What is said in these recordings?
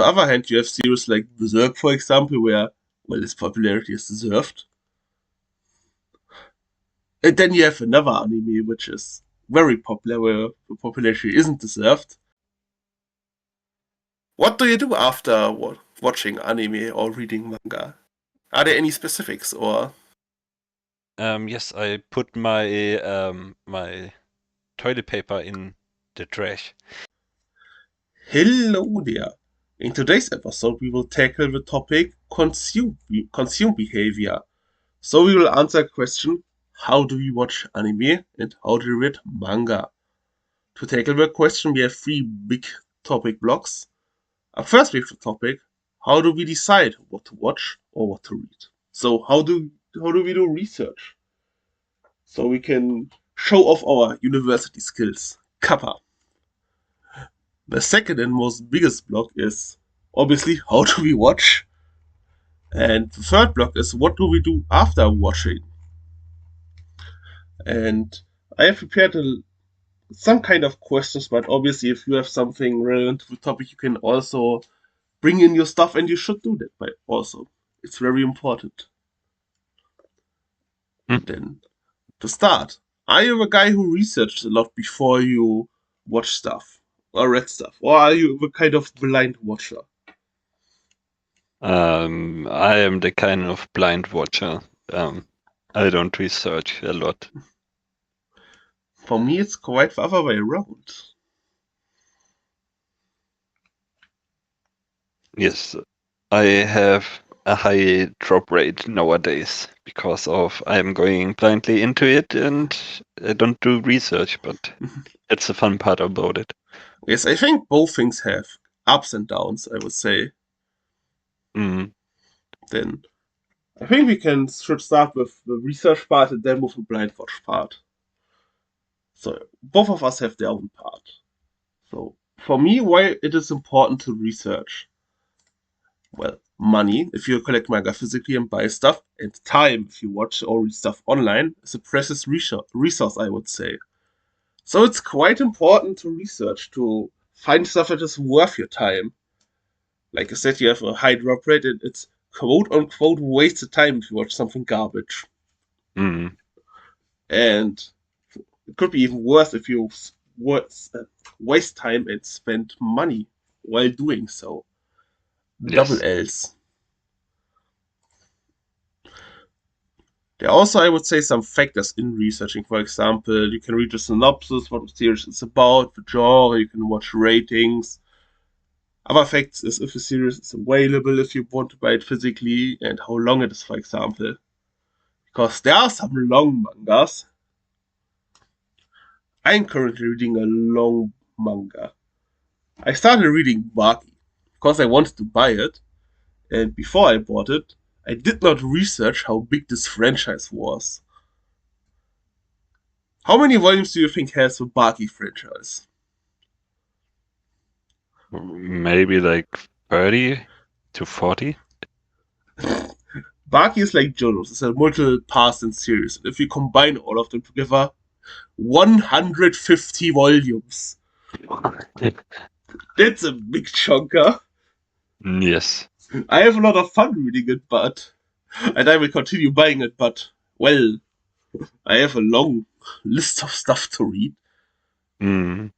the other hand, you have series like Berserk, for example, where, well, its popularity is deserved. And then you have another anime which is very popular, where the popularity isn't deserved. What do you do after watching anime or reading manga? Are there any specifics or? Yes, I put my toilet paper in the trash. Hello there. In today's episode, we will tackle the topic consume behavior. So we will answer a question: how do we watch anime and how do we read manga? To tackle the question, we have three big topic blocks. First, we have the topic: how do we decide what to watch or what to read? So how do we do research? So we can show off our university skills. Kappa. The second and most biggest block is obviously how do we watch? And the third block is what do we do after watching? And I have prepared some kind of questions, but obviously, if you have something relevant to the topic, you can also bring in your stuff, and you should do that. But also, it's very important. Hmm. Then, to start, are you a guy who researched a lot before you watch stuff or read stuff, or are you a kind of blind watcher? I am the kind of blind watcher. I don't research a lot. For me, it's quite the other way around. Yes, I have a high drop rate nowadays because of I'm going blindly into it and I don't do research, but that's the fun part about it. Yes, I think both things have ups and downs, I would say. Mm. Then I think should start with the research part and then with the blind watch part. So both of us have their own part. So for me, why it is important to research? Well, money if you collect manga physically and buy stuff, and time if you watch or read stuff online is a precious resource, I would say. So it's quite important to research to find stuff that is worth your time. Like I said, you have a high drop rate, and it's quote unquote wasted time if you watch something garbage. Mm. And it could be even worse if you waste time and spend money while doing so. Double Yes. L's. There are also, I would say, some factors in researching. For example, you can read a synopsis, what the series is about, the genre, you can watch ratings. Other facts is if a series is available, if you want to buy it physically, and how long it is, for example. Because there are some long mangas. I'm currently reading a long manga. I started reading Baki because I wanted to buy it, and before I bought it, I did not research how big this franchise was. How many volumes do you think has the Baki franchise? Maybe like 30 to 40. Baki is like JoJo's. It's a multiple past and series. If you combine all of them together, 150 volumes. That's a big chunker. Yes. I have a lot of fun reading it, and I will continue buying it, but, well, I have a long list of stuff to read. Mm.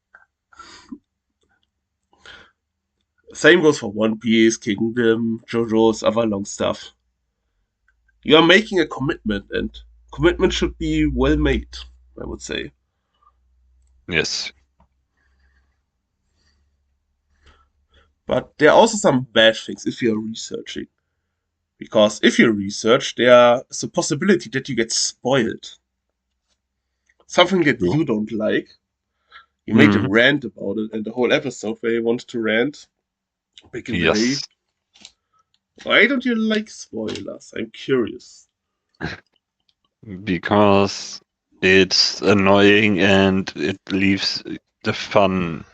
Same goes for One Piece, Kingdom, JoJo's, other long stuff. You are making a commitment, and commitment should be well made, I would say. Yes. But there are also some bad things if you're researching. Because if you research, there is a possibility that you get spoiled. Something that True. you don't like. You made a Mm. rant about it, and the whole episode where you wanted to rant back in the day. Yes. Why don't you like spoilers? I'm curious. Because it's annoying and it leaves the fun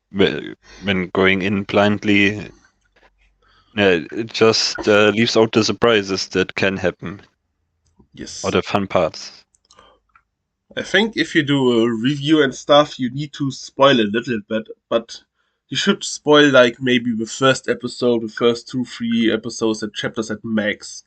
when going in blindly. Yeah, it just leaves out the surprises that can happen or Yes. the fun parts. I think if you do a review and stuff, you need to spoil a little bit, but you should spoil like maybe the first episode, the first two, three episodes and chapters at max.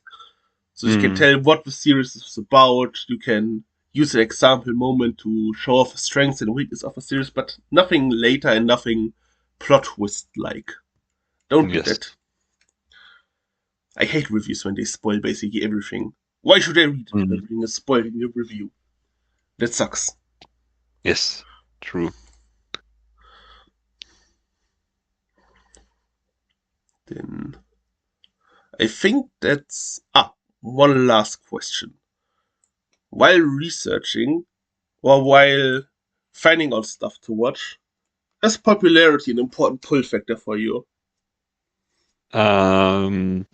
So you can Mm, tell what the series is about. You can use an example moment to show off the strengths and weakness of a series, but nothing later and nothing plot twist like. Don't do yes. that. I hate reviews when they spoil basically everything. Why should I read if Mm, everything is spoiled in your review? That sucks. yes. True. Then I think that's one last question. While researching or while finding out stuff to watch, is popularity an important pull factor for you? Um,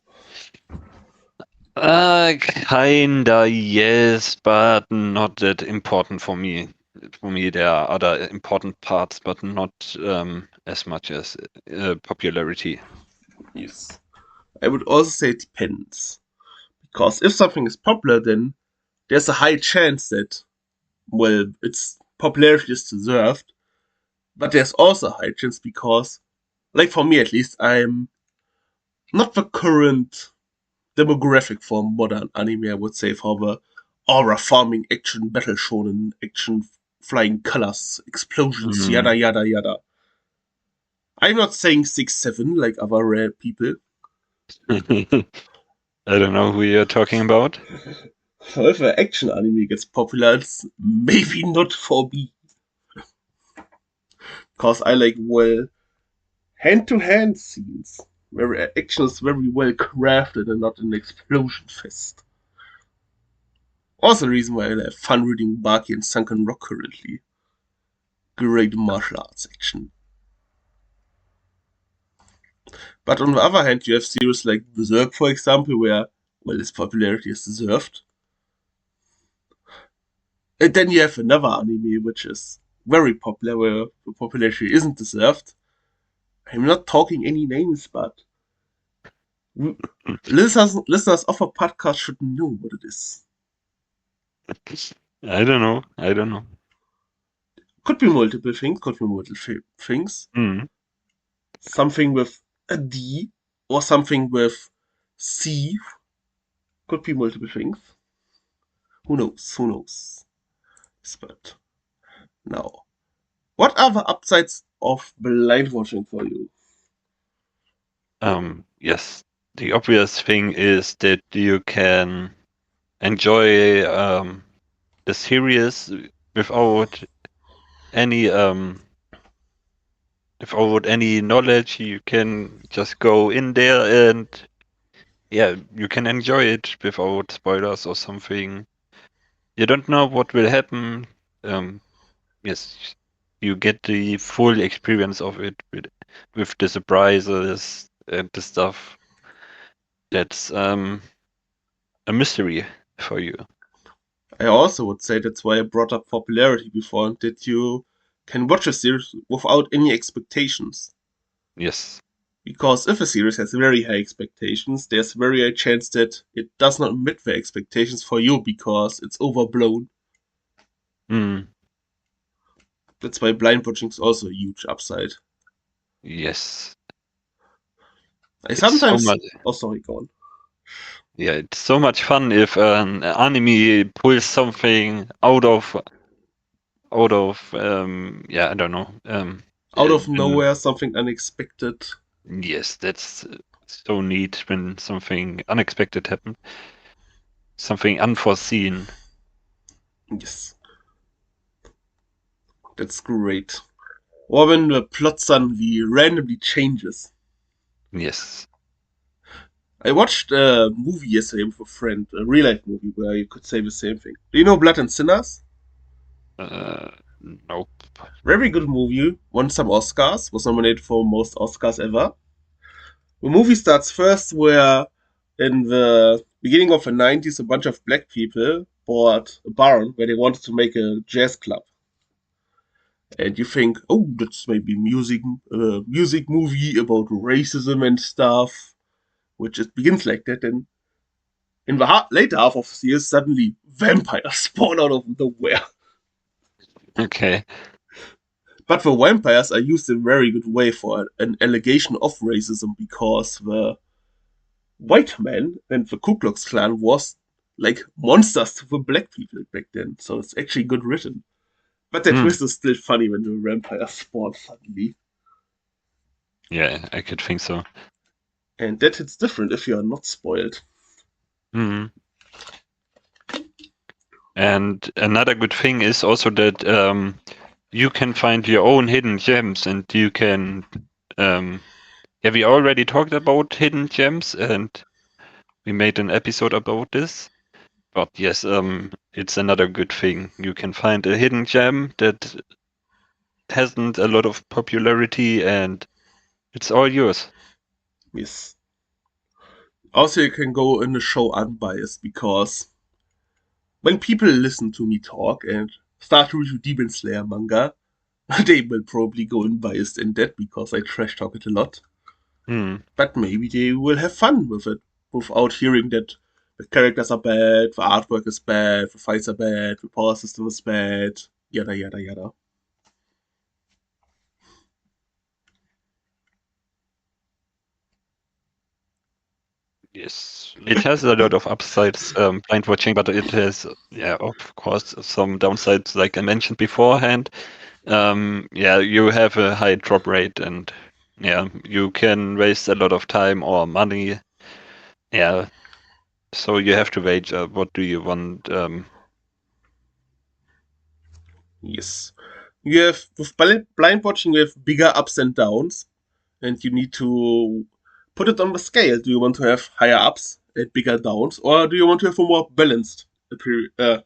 kinda yes, but not that important for me. For me, there are other important parts, but not as much as popularity. Yes. I would also say it depends. Because if something is popular, then there's a high chance that, well, its popularity is deserved. But there's also a high chance because, like for me at least, I'm not the current demographic for modern anime, I would say, for the aura farming action, battle shonen, action, flying colors, explosions, Mm. yada yada yada. I'm not saying 6-7 like other rare people. I don't know who you're talking about. However, action anime gets popular, it's maybe not for me. Because I like, well, hand to hand scenes where action is very well crafted and not an explosion fest. Also, the reason why I have fun reading Baki and Sunken Rock currently. Great martial arts action. But on the other hand, you have series like Berserk, for example, where, well, its popularity is deserved. And then you have another anime which is very popular, where the popularity isn't deserved. I'm not talking any names, but listeners of a podcast should know what it is. I don't know. I don't know. Could be multiple things, could be multiple things. Mm. Something with a D or something with C. Could be multiple things. Who knows? Who knows? But now, what are the upsides of blind watching for you? Yes. The obvious thing is that you can enjoy the series without any without any knowledge. You can just go in there and yeah, you can enjoy it without spoilers or something. You don't know what will happen. Um, yes, you get the full experience of it with the surprises and the stuff that's a mystery for you. I also would say that's why I brought up popularity before, that you can watch a series without any expectations. Yes. Because if a series has very high expectations, there's a very high chance that it does not meet the expectations for you because it's overblown. Mm, That's why blind watching is also a huge upside. yes. I It's so sometimes. much. Oh, sorry, go on. Yeah, it's so much fun if an anime pulls something out of yeah, I don't know. Out of When, nowhere, something unexpected. yes, that's so neat when something unexpected happens, something unforeseen. Yes, that's great. Or when the plot suddenly randomly changes. Yes. I watched a movie yesterday with a friend, a real life movie where you could say the same thing. Do you know Blood and Sinners? Uh, nope. Very good movie, won some Oscars, was nominated for most Oscars ever. The movie starts first where, in the beginning of the 90s, a bunch of black people bought a barn where they wanted to make a jazz club. And you think, oh, that's maybe music movie about racism and stuff, which it begins like that. And in the later half of the year, suddenly vampires spawn out of nowhere. Okay. But the vampires are used in a very good way for an allegation of racism because the white man and the Ku Klux Klan was like monsters to the black people back then. So it's actually good written. But the Hmm. twist is still funny when the vampire spawns suddenly. Yeah, I could think so. And that hits different if you are not spoiled. Hmm. And another good thing is also that you can find your own hidden gems, and you can. Yeah, we already talked about hidden gems, and we made an episode about this. But yes, it's another good thing. You can find a hidden gem that hasn't a lot of popularity, and it's all yours. Yes. Also, you can go in the show unbiased because when people listen to me talk and start to read Demon Slayer manga, they will probably go unbiased in that because I trash talk it a lot. Hmm. But maybe they will have fun with it without hearing that the characters are bad, the artwork is bad, the fights are bad, the power system is bad, yada yada yada. Yes, it has a lot of upsides, blind watching, but it has, yeah, of course, some downsides, like I mentioned beforehand. Yeah, you have a high drop rate, and yeah, you can waste a lot of time or money. Yeah, so you have to wait. What do you want? Yes. You have with blind watching you have bigger ups and downs, and you need to put it on the scale. Do you want to have higher ups and bigger downs, or do you want to have a more balanced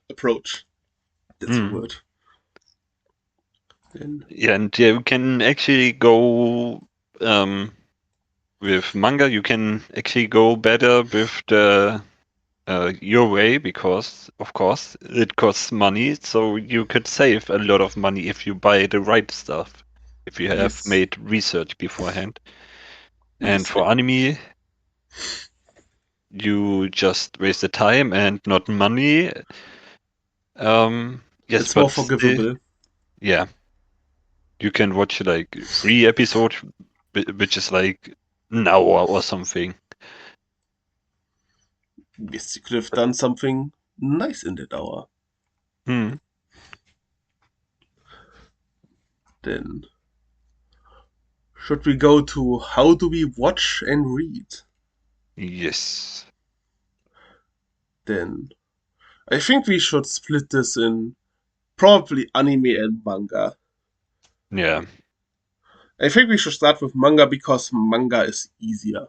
approach? That's the Hmm. word. Then Yeah, and yeah, you can actually go with manga. You can actually go better with the your way because, of course, it costs money. So you could save a lot of money if you buy the right stuff, if you have yes, made research beforehand. And yes, for anime, you just waste the time and not money. Yes, it's more but still, forgivable. yeah, you can watch like 3 episodes, which is like an hour or something. Yes, you could have done something nice in that hour. Hmm. Then should we go to how do we watch and read? Yes. Then I think we should split this in probably anime and manga. Yeah. I think we should start with manga because manga is easier.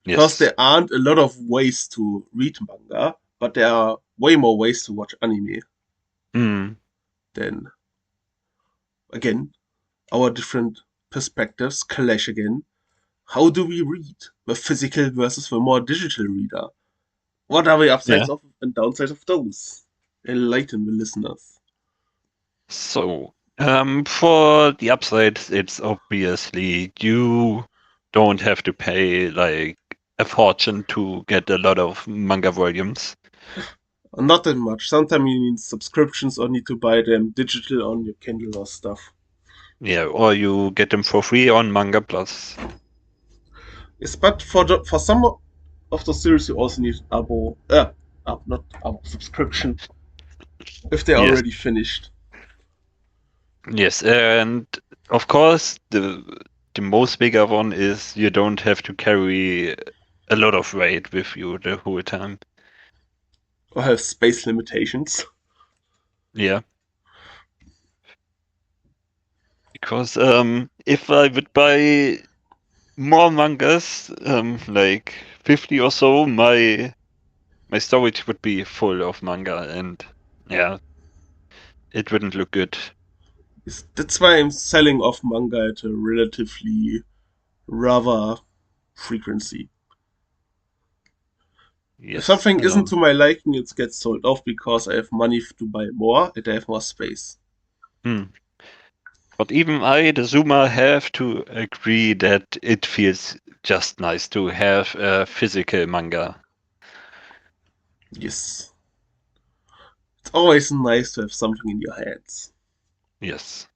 Because Yes. there aren't a lot of ways to read manga, but there are way more ways to watch anime. Hmm. Then, again, our different perspectives clash again. How do we read? The physical versus the more digital reader? What are the Yeah. upsides of and downsides of those? Enlighten the listeners. So, for the upsides, it's obviously you don't have to pay like a fortune to get a lot of manga volumes. Not that much. Sometimes you need subscriptions or need to buy them digital on your Kindle or stuff. Yeah, or you get them for free on Manga Plus. Yes, but for some of the series you also need not abo, subscription if they're Yes, already finished. yes, and of course the most bigger one is you don't have to carry a lot of weight with you the whole time. Or have space limitations. Yeah, because if I would buy more mangas, like 50 or so, my storage would be full of manga, and yeah, it wouldn't look good. That's why I'm selling off manga at a relatively rather frequency. If Yes, something isn't to my liking, it gets sold off because I have money to buy more and I have more space. hmm. But even I, the Zoomer, have to agree that it feels just nice to have a physical manga. Yes. It's always nice to have something in your hands. Yes.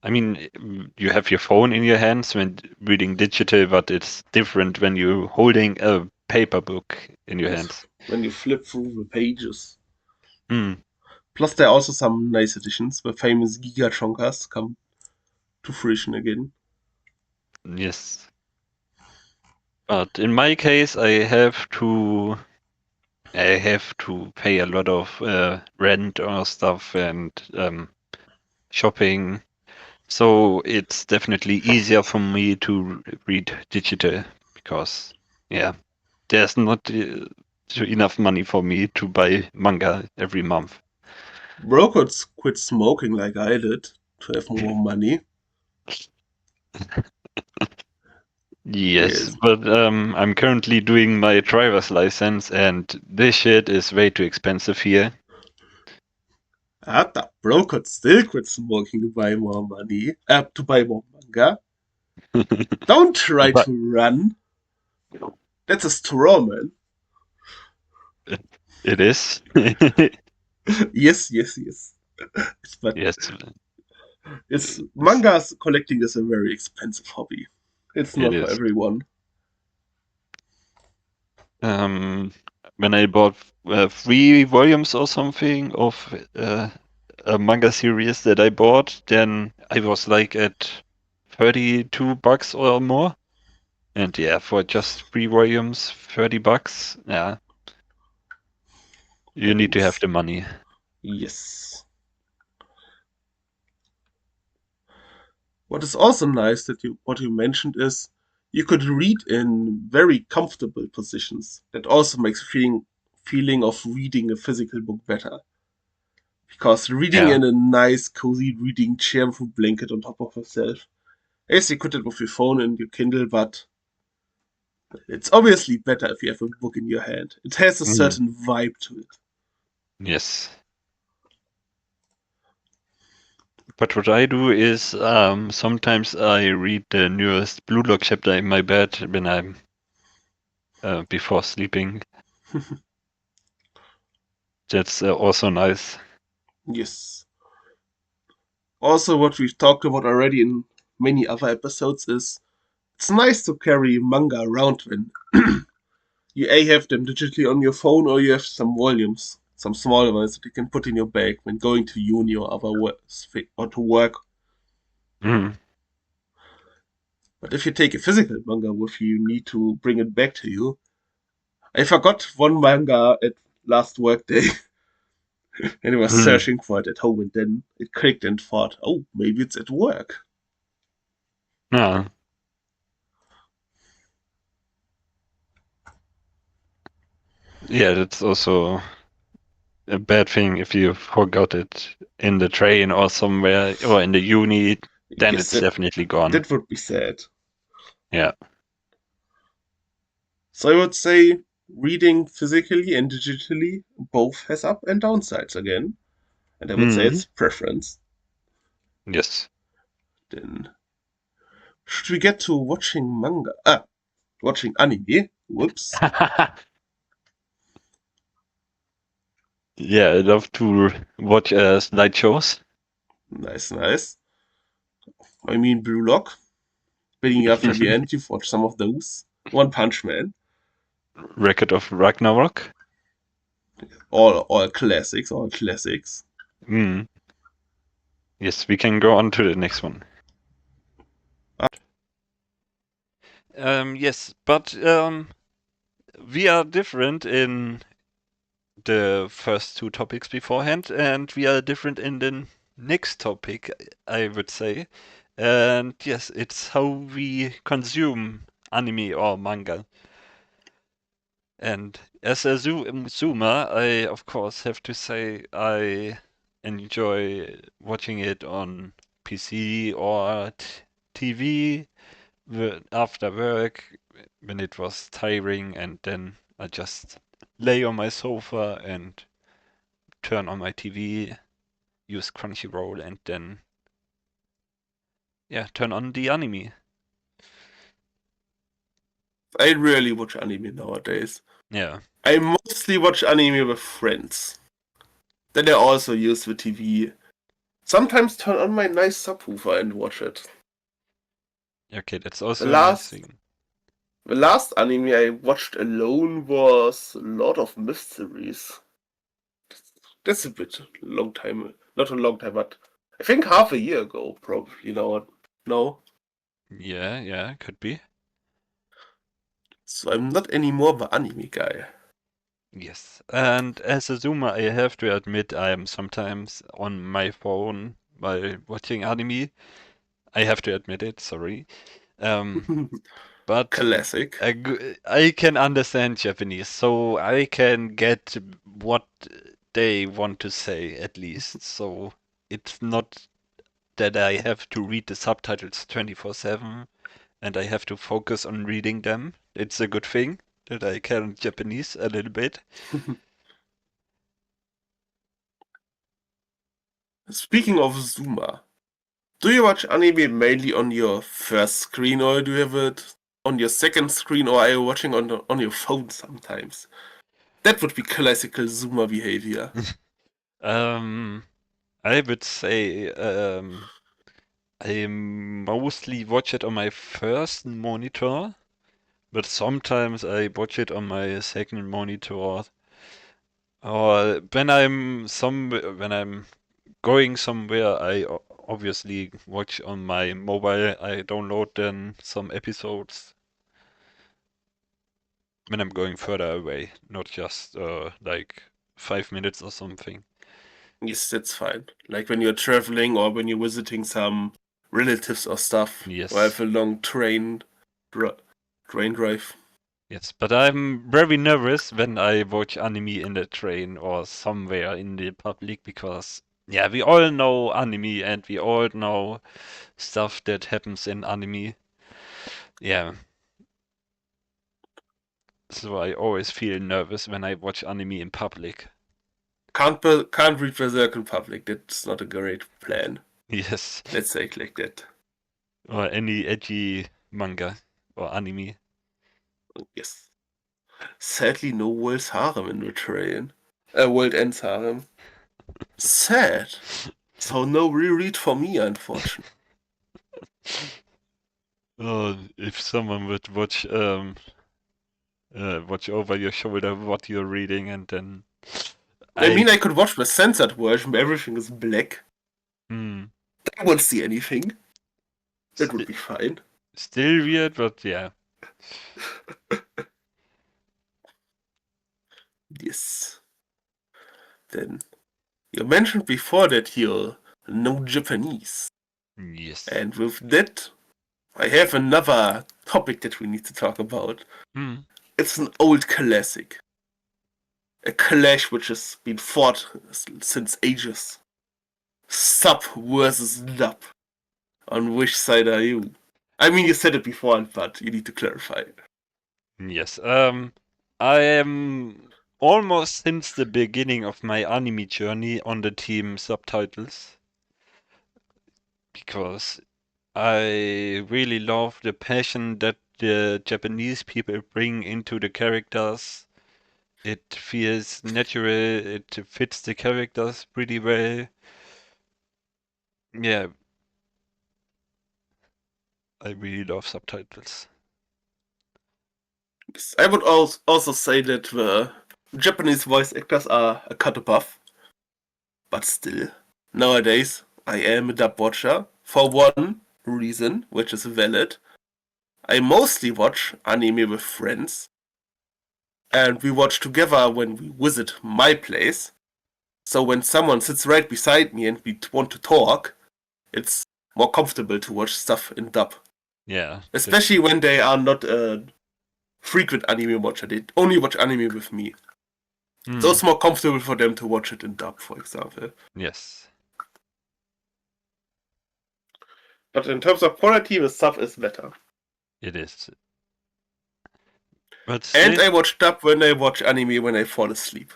I mean, you have your phone in your hands when reading digital, but it's different when you're holding a paper book in your Yes, hands. when you flip through the pages. Hmm. Plus, there are also some nice additions where famous Giga Chonkas come to fruition again. Yes. But in my case, I have to pay a lot of rent or stuff and shopping. So it's definitely easier for me to read digital because, yeah, there's not enough money for me to buy manga every month. Bro could quit smoking like I did to have more money. Yes, Yes. but I'm currently doing my driver's license, and this shit is way too expensive here. Ata, bro could still quit smoking to buy more money. To buy more manga. Don't try But to run. That's a straw man. it, it is. Yes, yes, yes. But Yes, it's it's- mangas collecting is a very expensive hobby. It's it not for is. everyone. Um, when I bought 3 volumes or something of a manga series that I bought, then I was like at $32 or more. And yeah, for just 3 volumes, $30. Yeah, you And need to have it's the money. yes. What is also nice that you mentioned is you could read in very comfortable positions. That also makes feeling of reading a physical book better. Because reading Yeah. in a nice, cozy reading chair with a blanket on top of yourself. Yes, you could do it with your phone and your Kindle, but it's obviously better if you have a book in your hand. It has a Mm. certain vibe to it. Yes. But what I do is sometimes I read the newest Blue Lock chapter in my bed when I'm before sleeping. That's also nice. Yes. Also, what we've talked about already in many other episodes is it's nice to carry manga around when you A have them digitally on your phone or you have some volumes, some smaller ones that you can put in your bag when going to uni or other work or to work. Mm. But if you take a physical manga with you, you need to bring it back to you. I forgot one manga at last work day and I was Mm. searching for it at home and then it clicked and thought, oh, maybe it's at work. Yeah. Yeah, that's also a bad thing if you forgot it in the train or somewhere or in the uni, then Yes, it's definitely gone. that would be sad. Yeah. So I would say reading physically and digitally both has up and downsides again. And I would say Mm. it's preference. Yes. Then should we get to watching manga? Watching anime. Whoops. Yeah, I love to watch slideshows. Nice, nice. I mean, Blue Lock. Beginning after the end, you've watched some of those. One Punch Man. Record of Ragnarok. All classics, all classics. Mm. Yes, we can go on to the next one. Yes, but we are different in the first 2 topics beforehand, and we are different in the next topic, I would say. And yes, it's how we consume anime or manga. And as a Zoomer, I of course have to say I enjoy watching it on PC or TV after work when it was tiring, and then I just lay on my sofa and turn on my TV, use Crunchyroll, and then yeah, turn on the anime. I rarely watch anime nowadays. Yeah. I mostly watch anime with friends. Then I also use the TV sometimes turn on my nice subwoofer and watch it. Okay, that's The also a nice last thing. the last anime I watched alone was Lord of Mysteries. That's a bit long time, not a long time, but I think half a year ago, probably. You know what? No, Yeah, yeah, could be. so I'm not anymore the anime guy. Yes. And as a zoomer, I have to admit I am sometimes on my phone while watching anime. I have to admit it, sorry. Um, but Classic. I can understand Japanese, so I can get what they want to say at least. So it's not that I have to read the subtitles 24/7 and I have to focus on reading them. It's a good thing that I can Japanese a little bit. Speaking of Zuma, do you watch anime mainly on your first screen, or do you have it on your second screen, or are you watching on your phone sometimes? That would be classical Zuma behavior. Um, I would say I mostly watch it on my first monitor, but sometimes I watch it on my second monitor. Or when I'm going somewhere, I obviously watch on my mobile. I download then some episodes when I'm going further away, not just like 5 minutes or something. Yes, that's fine. Like when you're traveling or when you're visiting some relatives or stuff, or have Yes, a long dri- train drive. yes, but I'm very nervous when I watch anime in the train or somewhere in the public because, yeah, we all know anime and we all know stuff that happens in anime. Yeah, so I always feel nervous when I watch anime in public. Can't read Berserk in public. That's not a great plan. Yes, Let's say it like that. or any edgy manga or anime. Yes. Sadly, no World's Harem in the train. World Ends Harem. Sad. So no reread for me, unfortunately. Oh, if someone would watch over your shoulder what you're reading and then I I mean, I could watch the censored version where everything is black. hmm, I won't see anything. That would st be fine. still weird, but yeah. Yes. Then you mentioned before that you know Japanese. Yes. And with that, I have another topic that we need to talk about. Hmm. It's an old classic. A clash which has been fought since ages. Sub versus Dub. On which side are you? I mean, you said it before, but you need to clarify. Yes. I am almost since the beginning of my anime journey on the team subtitles because I really love the passion that the Japanese people bring into the characters. It feels natural, it fits the characters pretty well. Yeah, I really love subtitles. I would also say that the Japanese voice actors are a cut above, but still, nowadays, I am a dub watcher for one reason, which is valid. I mostly watch anime with friends, and we watch together when we visit my place. So when someone sits right beside me and we want to talk, it's more comfortable to watch stuff in dub. Yeah, that's Especially when they are not a frequent anime watcher, they only watch anime with me. So hmm, it's more comfortable for them to watch it in dub, for example. yes, But in terms of quality, the sub is better. it is. But And still, I watch dub when I watch anime when I fall asleep.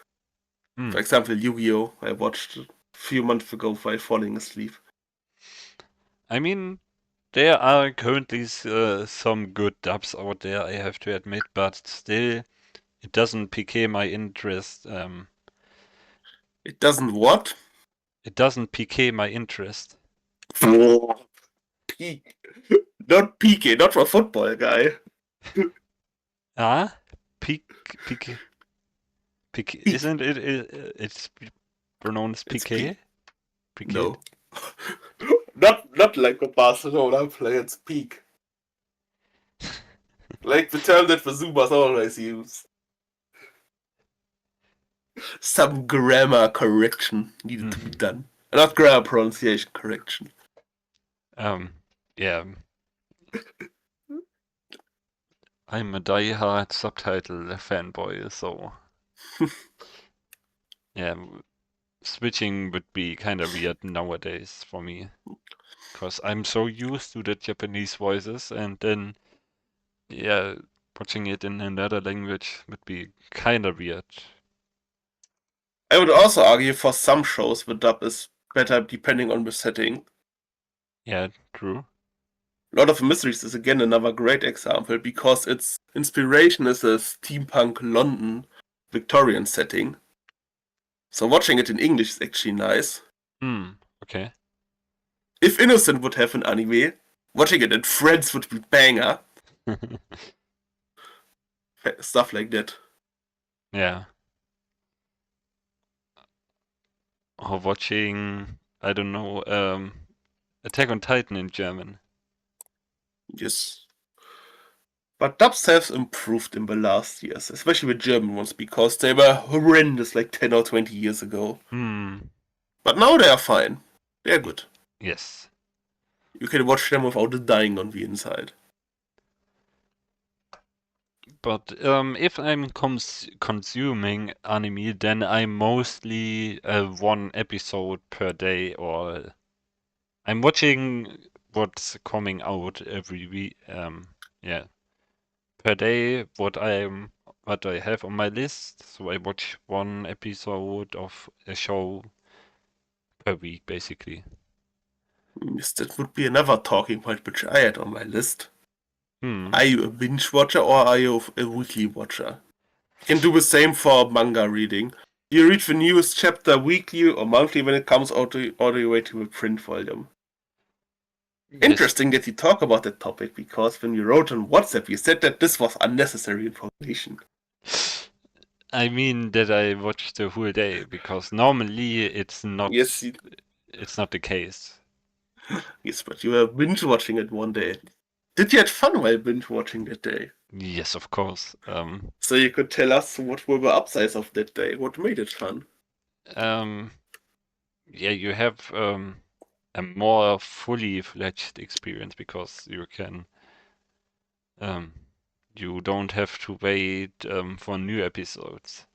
hmm, For example, Yu-Gi-Oh! I watched a few months ago while falling asleep. I mean, there are currently some good dubs out there, I have to admit, but still, it doesn't pique my interest. It doesn't what? It doesn't pique my interest. Peak. Not PK, not for football guy. Ah, pique, Peak. isn't it's pronounced It's pique? peak. Piquet? No. Not like the Barcelona player, it's peak. Like the term that the Zoomers always use. Some grammar correction needed to be Mm. done. Not grammar pronunciation correction. Um, yeah, I'm a die-hard subtitle fanboy, so yeah, switching would be kind of weird nowadays for me, because I'm so used to the Japanese voices, and then yeah, watching it in another language would be kind of weird. I would also argue for some shows the dub is better depending on the setting. Yeah, true. Lord of the Mysteries is again another great example because its inspiration is a steampunk London Victorian setting. So watching it in English is actually nice. Okay. If Innocent would have an anime, watching it in Friends would be banger. Stuff like that. Yeah. Or watching, I don't know, Attack on Titan in German. Yes. But dubs have improved in the last years, especially the German ones, because they were horrendous like 10 or 20 years ago. Hmm. But now they are fine. They're good. Yes. You can watch them without dying on the inside. But if I'm consuming anime, then I'm mostly one episode per day, or I'm watching what's coming out every week. Yeah, per day, what I have on my list. So I watch one episode of a show per week, basically. Yes, that would be another talking point which I had on my list. Hmm. Are you a binge watcher or are you a weekly watcher? You can do the same for manga reading. You read the newest chapter weekly or monthly when it comes out all the way to the print volume. Yes. Interesting that you talk about that topic because when you wrote on WhatsApp, you said that this was unnecessary information. I mean that I watch the whole day because normally Yes, it's not the case. yes, but you were binge watching it one day. Did you have fun while binge watching that day? Yes, of course. So you could tell us what were the upsides of that day, what made it fun. Um, yeah, you have a more fully fledged experience because um, you don't have to wait for new episodes.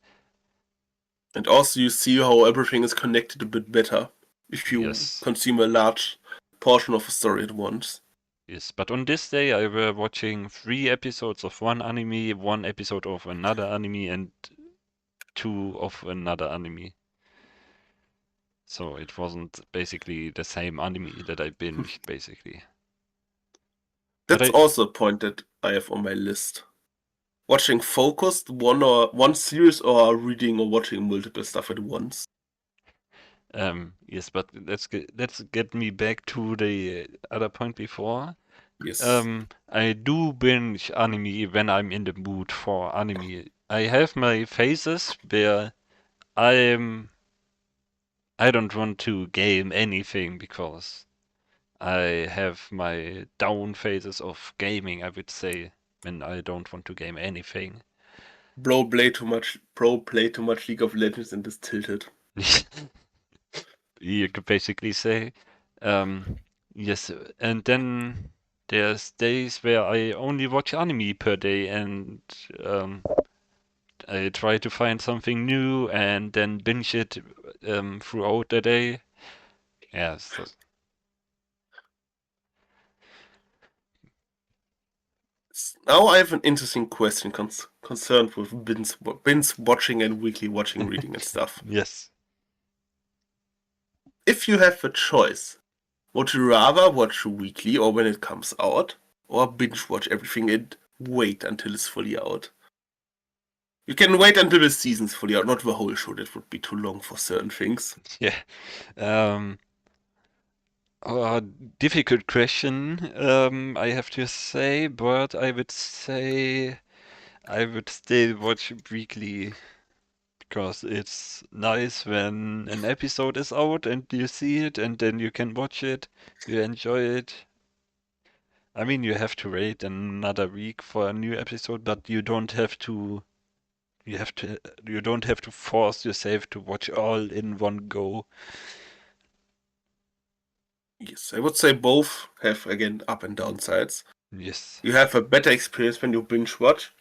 And also you see how everything is connected a bit better if you Yes, consume a large portion of a story at once. yes. But on this day, I were watching 3 episodes of one anime, 1 episode of another anime, and 2 of another anime. So it wasn't basically the same anime that I binged, basically. But That's also a point that I have on my list. Watching focused one series or reading or watching multiple stuff at once. yes, but let's get me back to the other point before. Yes. I do binge anime when I'm in the mood for anime. I have my phases where I'm I don't want to game anything because I have my down phases of gaming, I would say, when I don't want to game anything. Bro play too much League of Legends and is tilted. You could basically say. Um, yes, and then there's days where I only watch anime per day and um, I try to find something new and then binge it throughout the day. Yeah, so, Now I have an interesting question concerned with binge watching and weekly watching, reading and stuff. yes. If you have a choice, would you rather watch weekly or when it comes out, or binge watch everything and wait until it's fully out? You can wait until the season's fully out, not the whole show. That would be too long for certain things. Yeah. Um, oh, difficult question, I have to say, but I would say I would still watch weekly because it's nice when an episode is out and you see it and then you can watch it, you enjoy it. I mean, you have to wait another week for a new episode, but you have to you don't have to force yourself to watch all in one go. Yes, I would say both have, again, up and down sides. Yes. You have a better experience when you binge watch.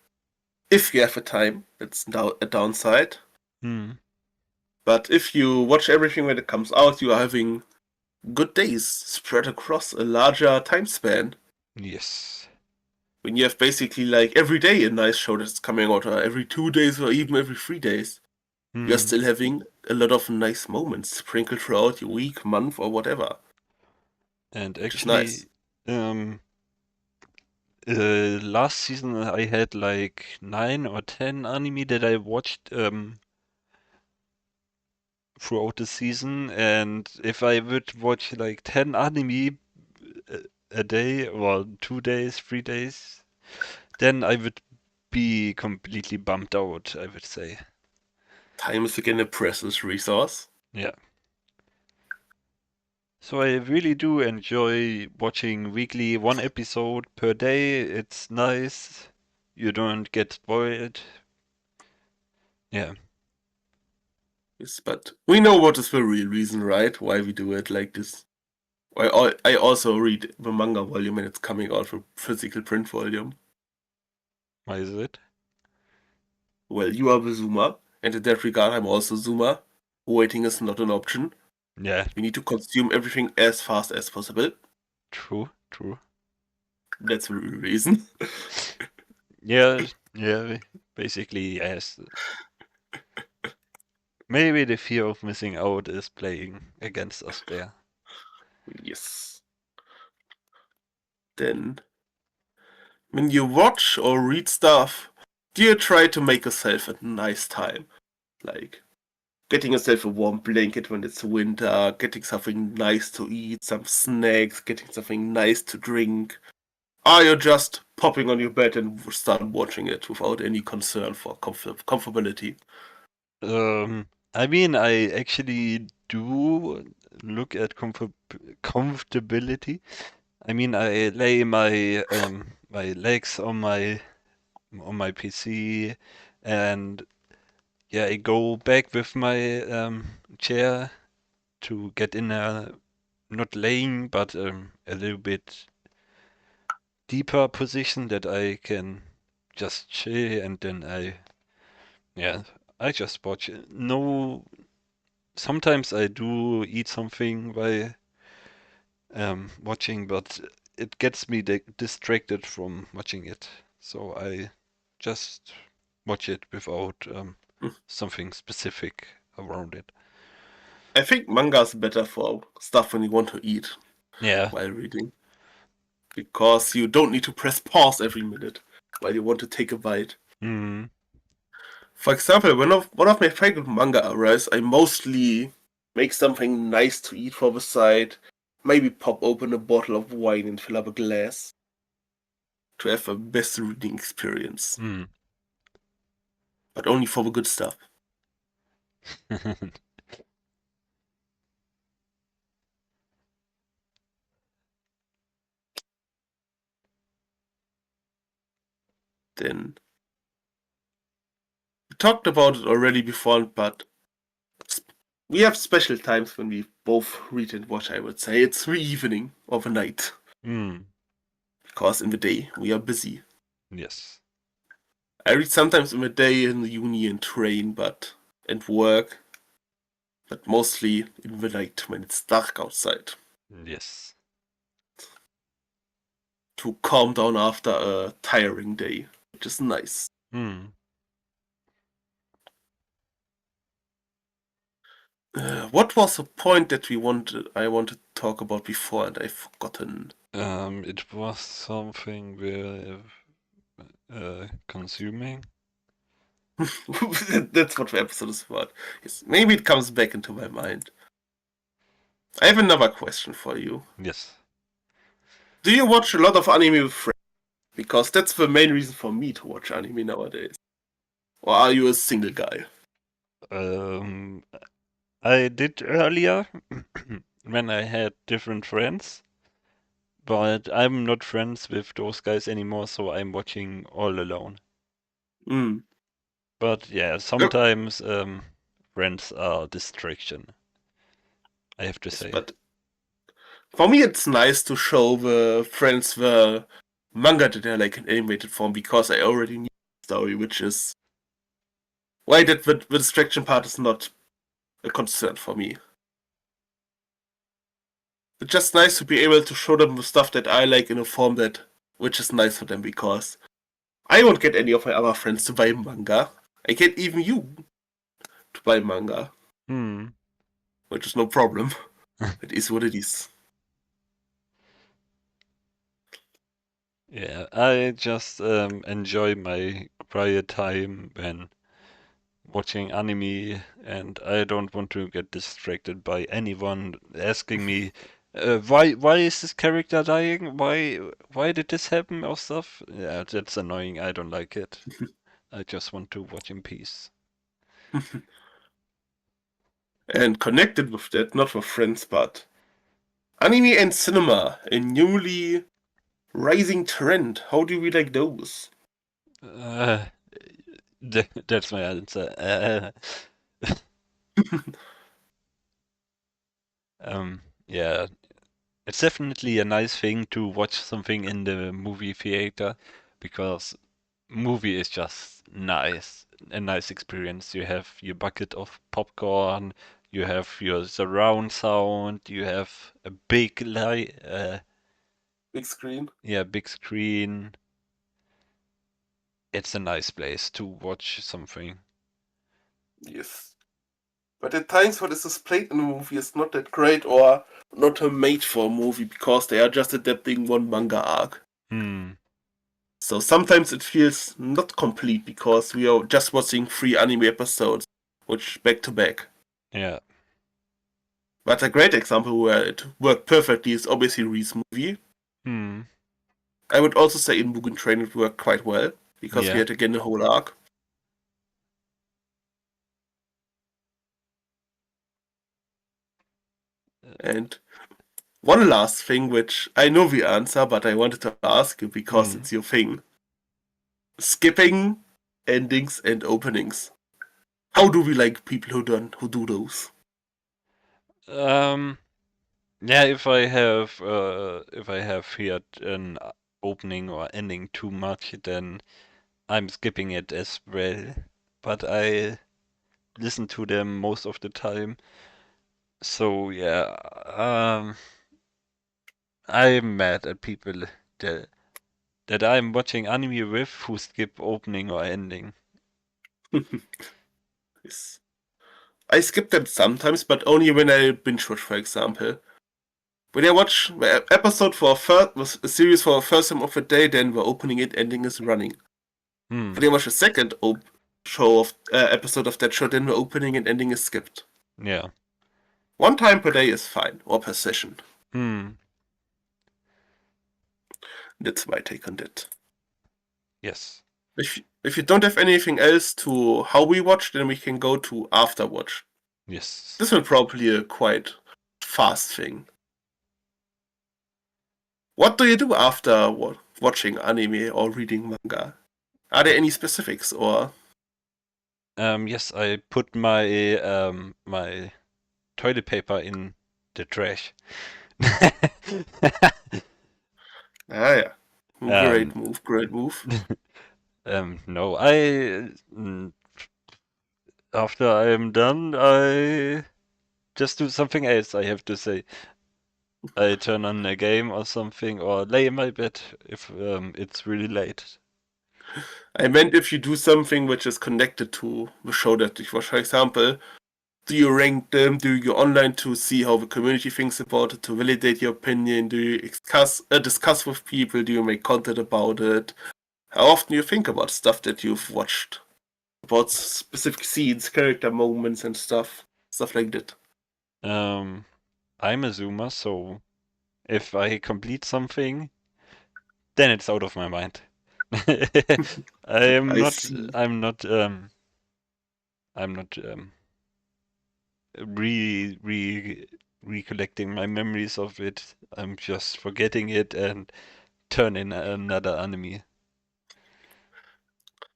If you have a time, that's a downside. Hmm. But if you watch everything when it comes out, you are having good days spread across a larger time span. Yes. When you have basically like every day a nice show that's coming out, or every 2 days, or even every 3 days, you're Hmm. still having a lot of nice moments sprinkled throughout your week, month, or whatever, And which is nice. actually, um, last season I had like 9 or 10 anime that I watched throughout the season, and if I would watch like 10 anime a day or 2 days, 3 days, then I would be completely bummed out, I would say. Time is again a precious resource. Yeah. So I really do enjoy watching weekly one episode per day. It's nice. You don't get spoiled. Yeah. Yes, but we know what is the real reason, right? Why we do it like this. I also read the manga volume and it's coming out for physical print volume. Why is it? Well, you are the Zoomer, and in that regard, I'm also Zoomer. Waiting is not an option. Yeah, We need to consume everything as fast as possible. true, true. That's the real reason. Yeah, yeah, basically, yes. Maybe the fear of missing out is playing against us there. Yes. Then, when you watch or read stuff, do you try to make yourself a nice time? Like, getting yourself a warm blanket when it's winter, getting something nice to eat, some snacks, getting something nice to drink. Are you just popping on your bed and start watching it without any concern for comfortability? I mean, I actually do look at comfortability. I mean, I lay my legs on my PC, and yeah, I go back with my chair to get in a not laying, but a little bit deeper position that I can just chill, and then yeah, I just watch it. No, sometimes I do eat something by watching, but it gets me distracted from watching it. So I just watch it without something specific around it. I think manga is better for stuff when you want to eat Yeah. while reading, because you don't need to press pause every minute while you want to take a bite. Mm. For example, one of my favorite manga eras, I mostly make something nice to eat for the side, maybe pop open a bottle of wine and fill up a glass to have a best reading experience, Mm. but only for the good stuff. Then we talked about it already before, but we have special times when we both read and watch, I would say. It's the evening or the night, Mm. because in the day we are busy. Yes. I read sometimes in the day in the uni and train, and work, but mostly in the night when it's dark outside Yes. to calm down after a tiring day, which is nice. Mm. What was the point that I wanted to talk about before and I've forgotten? It was something with consuming. That's what the episode is about. Yes, maybe it comes back into my mind. I have another question for you. Yes. Do you watch a lot of anime with friends? Because that's the main reason for me to watch anime nowadays. Or are you a single guy? Um, I did earlier when I had different friends, but I'm not friends with those guys anymore, so I'm watching all alone. Mm. But yeah, Yep. sometimes friends are distraction, I have to Yes, say. but for me, it's nice to show the friends the manga that are like in animated form because I already knew the story, which is why the distraction part is not a concern for me. It's just nice to be able to show them the stuff that I like in a form that which is nice for them because I won't get any of my other friends to buy manga. I get even you to buy manga, Hmm. which is no problem. It is what it is. Yeah, I just enjoy my quiet time when watching anime, and I don't want to get distracted by anyone asking me, why is this character dying? Why did this happen or stuff? Yeah, that's annoying. I don't like it. I just want to watch in peace. And connected with that, not for friends, but anime and cinema, a newly rising trend. How do we like those? Uh, that's my answer. Yeah, it's definitely a nice thing to watch something in the movie theater because movie is just nice, a nice experience. You have your bucket of popcorn, you have your surround sound, you have a big light, Big screen? yeah, big screen. It's a nice place to watch something. Yes. But at times what is displayed in a movie is not that great or not made for a movie because they are just adapting one manga arc. Hmm. So sometimes it feels not complete because we are just watching 3 anime episodes, which back to back. Yeah. But a great example where it worked perfectly is obviously Ree's movie. Hmm. I would also say in Mugen Train it worked quite well because we Yeah. had again the whole arc. And one last thing, which I know the answer, but I wanted to ask you because Hmm. it's your thing. Skipping endings and openings. How do we like people who do those? Um. Yeah. If I have heard an opening or ending too much, then I'm skipping it as well. But I listen to them most of the time. So yeah, I'm mad at people that that I'm watching anime with who skip opening or ending. Yes. I skip them sometimes, but only when I binge watch, for example. When I watch the episode for a series for a first time of the day, then the opening and ending is running. Hmm. When I watch a second episode of that show, then the opening and ending is skipped. Yeah. One time per day is fine, or per session. Hmm. That's my take on that. Yes. If you don't have anything else to how we watch, then we can go to after watch. Yes. This will probably a quite fast thing. What do you do after watching anime or reading manga? Are there any specifics or? Yes, I put my toilet paper in the trash. Ah, yeah. Great Um, move, great move. no, after I am done, I just do something else, I have to say. I turn on a game or something, or lay in my bed if it's really late. I meant if you do something which is connected to the show that you watch. For example, do you rank them? Do you go online to see how the community thinks about it, to validate your opinion? Do you discuss with people? Do you make content about it? How often do you think about stuff that you've watched? about specific scenes, character moments, and stuff like that. I'm a zoomer, so if I complete something, then it's out of my mind. I'm I not. see. I'm not. I'm not. Recollecting my memories of it. I'm just forgetting it and turn in another anime.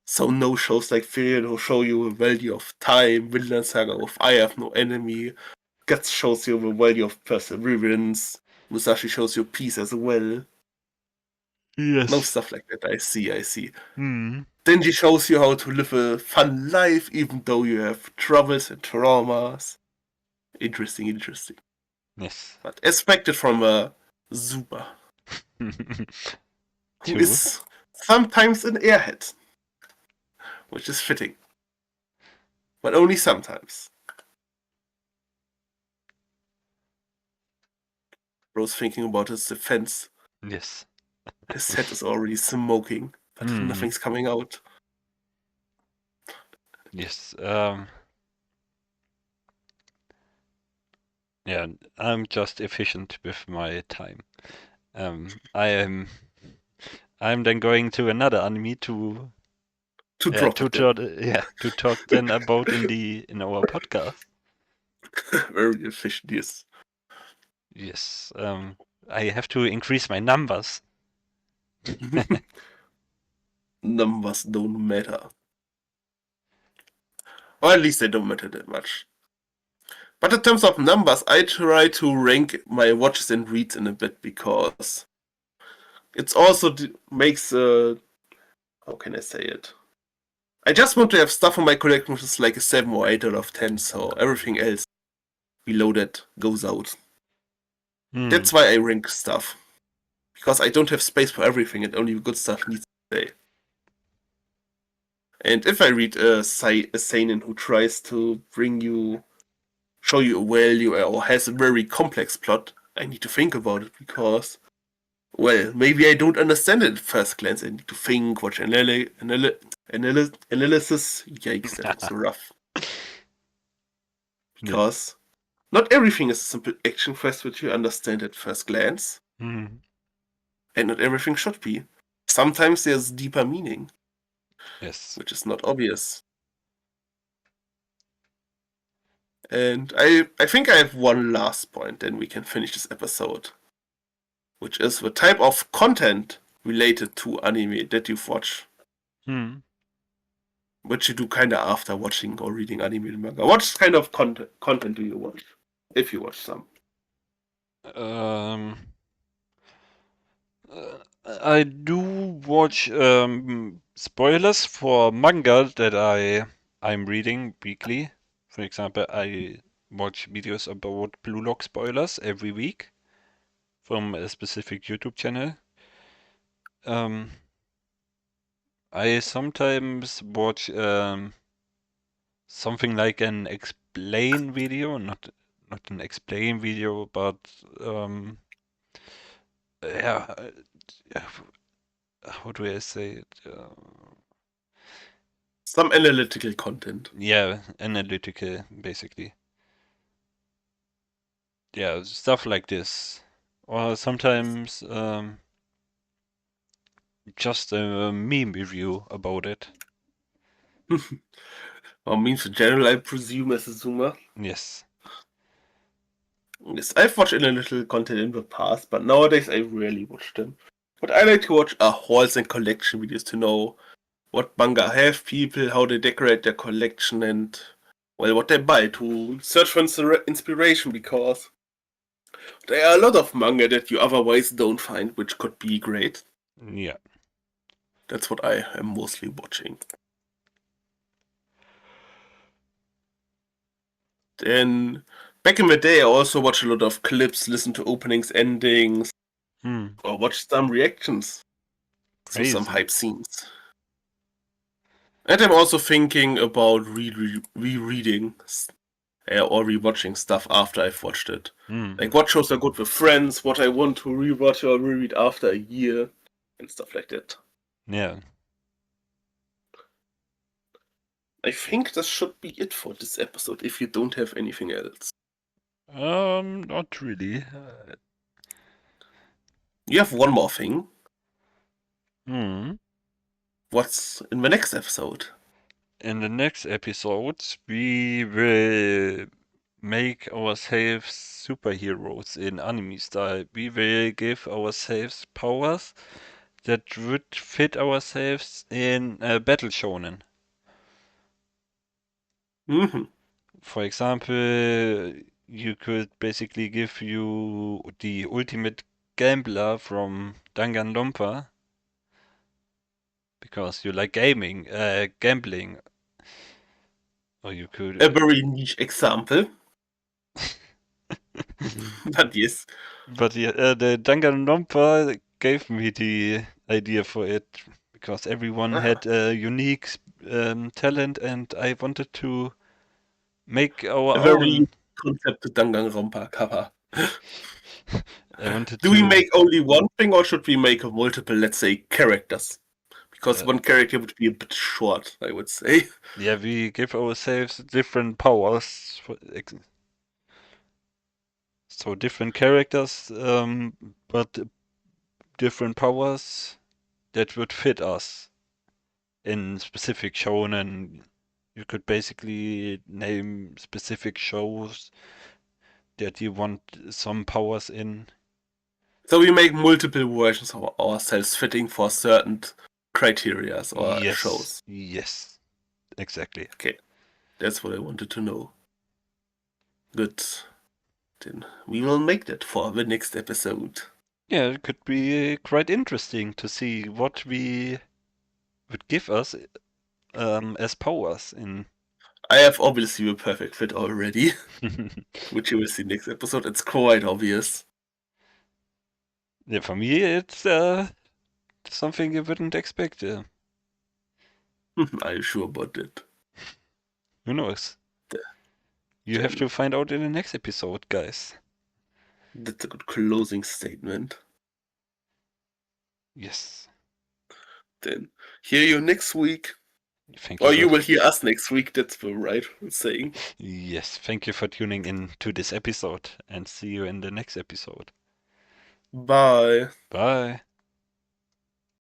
So no shows like Fear who show you the value of time, Vinland Saga of I Have No Enemy, Guts shows you the value of perseverance, Musashi shows you peace as well. No Yes. stuff like that. I see. Hmm. Denji shows you how to live a fun life even though you have troubles and traumas. Interesting. Yes. But expected from a Zuba, who True. is sometimes an airhead, which is fitting. But only sometimes. Bro's thinking about his defense. Yes. His head is already smoking, but Hmm. nothing's coming out. Yes. Yeah. I'm just efficient with my time. I am. I'm then going to another anime to To yeah drop to it then. talk to talk then about in our podcast. Very efficient, yes. Yes. I have to increase my numbers. Numbers don't matter. Or at least they don't matter that much. But in terms of numbers, I try to rank my watches and reads in a bit because it's also makes how can I say it? I just want to have stuff on my collection which is like a 7 or 8 out of 10, so everything else below that goes out. Hmm. That's why I rank stuff. Because I don't have space for everything and only the good stuff needs to stay. And if I read a seinen who tries to show you a value or has a very complex plot, I need to think about it because, well, maybe I don't understand it at first glance. I need to think, watch analysis. Yikes, that was so rough. Yeah. Because not everything is a simple action quest which you understand at first glance, Hmm. and not everything should be. Sometimes there's deeper meaning, Yes. which is not obvious. And I think I have one last point, then we can finish this episode, which is the type of content related to anime that you've watched, Hmm. which you do kind of after watching or reading anime and manga. What kind of content do you watch, if you watch some? Um. I do watch spoilers for manga that I'm reading weekly. For example, I watch videos about Blue Lock spoilers every week from a specific YouTube channel. Um, I sometimes watch something like an explain video, not an explain video, but yeah, how do I say it? Some analytical content. Yeah, analytical, basically. Yeah, stuff like this. Or sometimes just a meme review about it. Or memes in general, I presume, as a zoomer. Yes. Yes, I've watched analytical content in the past, but nowadays I rarely watch them. But I like to watch hauls and collection videos to know what manga have people, how they decorate their collection, and well, what they buy to search for inspiration because there are a lot of manga that you otherwise don't find, which could be great. Yeah. That's what I am mostly watching. Then back in the day, I also watched a lot of clips, listened to openings, endings, Hmm. or watched some reactions to some Crazy. hype scenes. And I'm also thinking about rereading or rewatching stuff after I've watched it. Hmm. Like what shows are good with friends, what I want to rewatch or reread after a year, and stuff like that. Yeah. I think this should be it for this episode if you don't have anything else. Not really. You have one more thing. Hmm. What's in the next episode? In the next episode, we will make ourselves superheroes in anime style. We will give ourselves powers that would fit ourselves in a battle shonen. Mm-hmm. For example, you could basically give you the ultimate gambler from Danganronpa because you like gambling, or you A could. very niche example. But yes. But yeah, the Danganronpa gave me the idea for it because everyone Ah, had a unique talent, and I wanted to make our a very own. concept Danganronpa cover. I wanted Do we to. make only one thing or should we make a multiple, let's say, characters? Because Uh, one character would be a bit short, I would say. yeah, we give ourselves different powers. So different characters, but different powers that would fit us in specific shonen. You could basically name specific shows that you want some powers in. So we make multiple versions of ourselves fitting for certain criterias or Yes, shows. yes, exactly. Okay, that's what I wanted to know. Good. Then we will make that for the next episode. Yeah, it could be quite interesting to see what we would give us as powers in. I have obviously the perfect fit already, which you will see next episode. It's quite obvious. Yeah, for me, it's something you wouldn't expect. Are you sure about that? Who knows? You have Then to find out in the next episode, guys. that's a good closing statement. Yes. Then hear you next week. Thank you Or for you will hear us next week, that's the right saying. yes, thank you for tuning in to this episode and see you in the next episode. Bye. Bye.